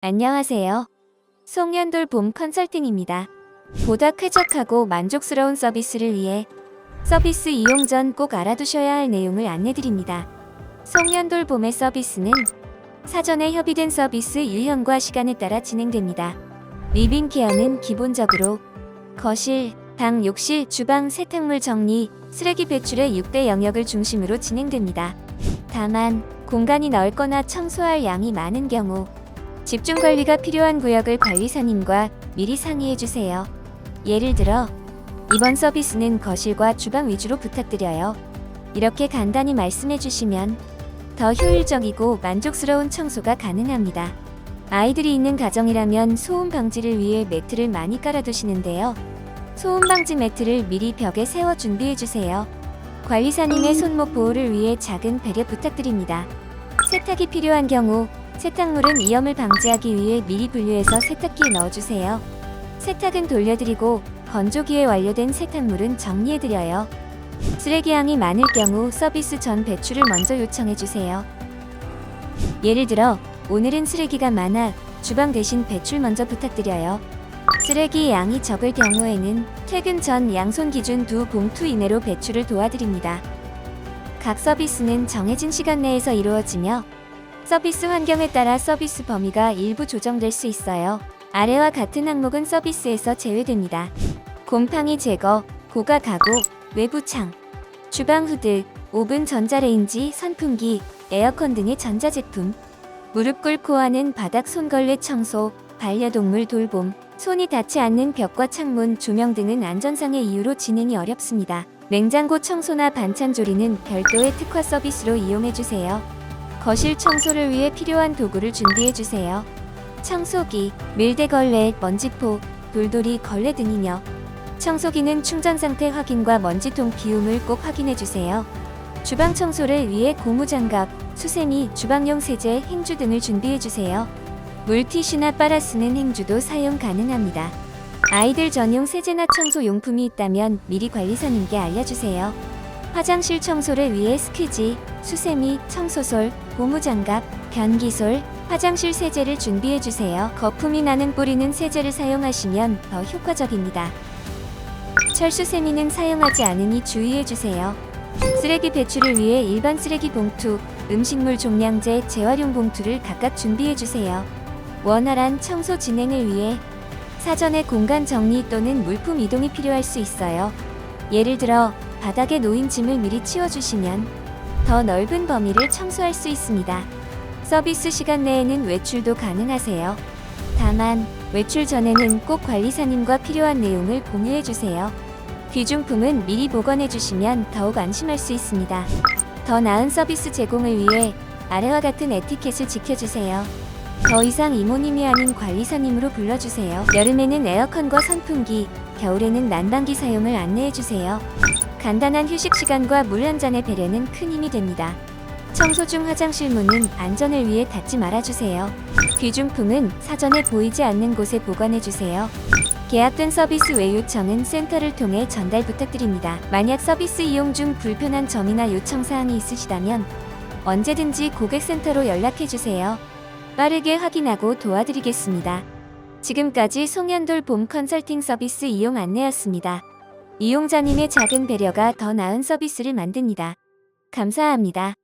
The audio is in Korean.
안녕하세요. 송년돌 봄 컨설팅입니다. 보다 쾌적하고 만족스러운 서비스를 위해 서비스 이용 전 꼭 알아두셔야 할 내용을 안내드립니다. 송년돌 봄의 서비스는 사전에 협의된 서비스 유형과 시간에 따라 진행됩니다. 리빙 케어는 기본적으로 거실, 방, 욕실, 주방, 세탁물 정리, 쓰레기 배출의 6대 영역을 중심으로 진행됩니다. 다만 공간이 넓거나 청소할 양이 많은 경우 집중 관리가 필요한 구역을 관리사님과 미리 상의해주세요. 예를 들어 이번 서비스는 거실과 주방 위주로 부탁드려요. 이렇게 간단히 말씀해주시면 더 효율적이고 만족스러운 청소가 가능합니다. 아이들이 있는 가정이라면 소음 방지를 위해 매트를 많이 깔아두시는데요. 소음 방지 매트를 미리 벽에 세워 준비해주세요. 관리사님의 손목 보호를 위해 작은 배려 부탁드립니다. 세탁이 필요한 경우 세탁물은 이염을 방지하기 위해 미리 분류해서 세탁기에 넣어주세요. 세탁은 돌려드리고 건조기에 완료된 세탁물은 정리해드려요. 쓰레기 양이 많을 경우 서비스 전 배출을 먼저 요청해주세요. 예를 들어 오늘은 쓰레기가 많아 주방 대신 배출 먼저 부탁드려요. 쓰레기 양이 적을 경우에는 퇴근 전 양손 기준 2봉투 이내로 배출을 도와드립니다. 각 서비스는 정해진 시간 내에서 이루어지며 서비스 환경에 따라 서비스 범위가 일부 조정될 수 있어요. 아래와 같은 항목은 서비스에서 제외됩니다. 곰팡이 제거, 고가 가구, 외부 창, 주방 후드, 오븐, 전자레인지, 선풍기, 에어컨 등의 전자제품, 무릎 꿇고 하는 바닥 손걸레 청소, 반려동물 돌봄, 손이 닿지 않는 벽과 창문, 조명 등은 안전상의 이유로 진행이 어렵습니다. 냉장고 청소나 반찬 조리는 별도의 특화 서비스로 이용해주세요. 거실 청소를 위해 필요한 도구를 준비해주세요. 청소기, 밀대걸레, 먼지포, 돌돌이, 걸레 등이며 청소기는 충전 상태 확인과 먼지통 비움을 꼭 확인해주세요. 주방 청소를 위해 고무장갑, 수세미, 주방용 세제, 행주 등을 준비해주세요. 물티슈나 빨아 쓰는 행주도 사용 가능합니다. 아이들 전용 세제나 청소용품이 있다면 미리 관리사님께 알려주세요. 화장실 청소를 위해 스퀴지, 수세미, 청소솔, 고무장갑, 변기솔, 화장실 세제를 준비해주세요. 거품이 나는 뿌리는 세제를 사용하시면 더 효과적입니다. 철수세미는 사용하지 않으니 주의해주세요. 쓰레기 배출을 위해 일반 쓰레기 봉투, 음식물 종량제, 재활용 봉투를 각각 준비해주세요. 원활한 청소 진행을 위해 사전에 공간 정리 또는 물품 이동이 필요할 수 있어요. 예를 들어 바닥에 놓인 짐을 미리 치워주시면 더 넓은 범위를 청소할 수 있습니다. 서비스 시간 내에는 외출도 가능하세요. 다만 외출 전에는 꼭 관리사님과 필요한 내용을 공유해주세요. 귀중품은 미리 보관해주시면 더욱 안심할 수 있습니다. 더 나은 서비스 제공을 위해 아래와 같은 에티켓을 지켜주세요. 더 이상 이모님이 아닌 관리사님으로 불러주세요. 여름에는 에어컨과 선풍기, 겨울에는 난방기 사용을 안내해주세요. 간단한 휴식 시간과 물 한 잔의 배려는 큰 힘이 됩니다. 청소 중 화장실 문은 안전을 위해 닫지 말아주세요. 귀중품은 사전에 보이지 않는 곳에 보관해주세요. 계약된 서비스 외 요청은 센터를 통해 전달 부탁드립니다. 만약 서비스 이용 중 불편한 점이나 요청사항이 있으시다면 언제든지 고객센터로 연락해주세요. 빠르게 확인하고 도와드리겠습니다. 지금까지 송년돌 봄 컨설팅 서비스 이용 안내였습니다. 이용자님의 작은 배려가 더 나은 서비스를 만듭니다. 감사합니다.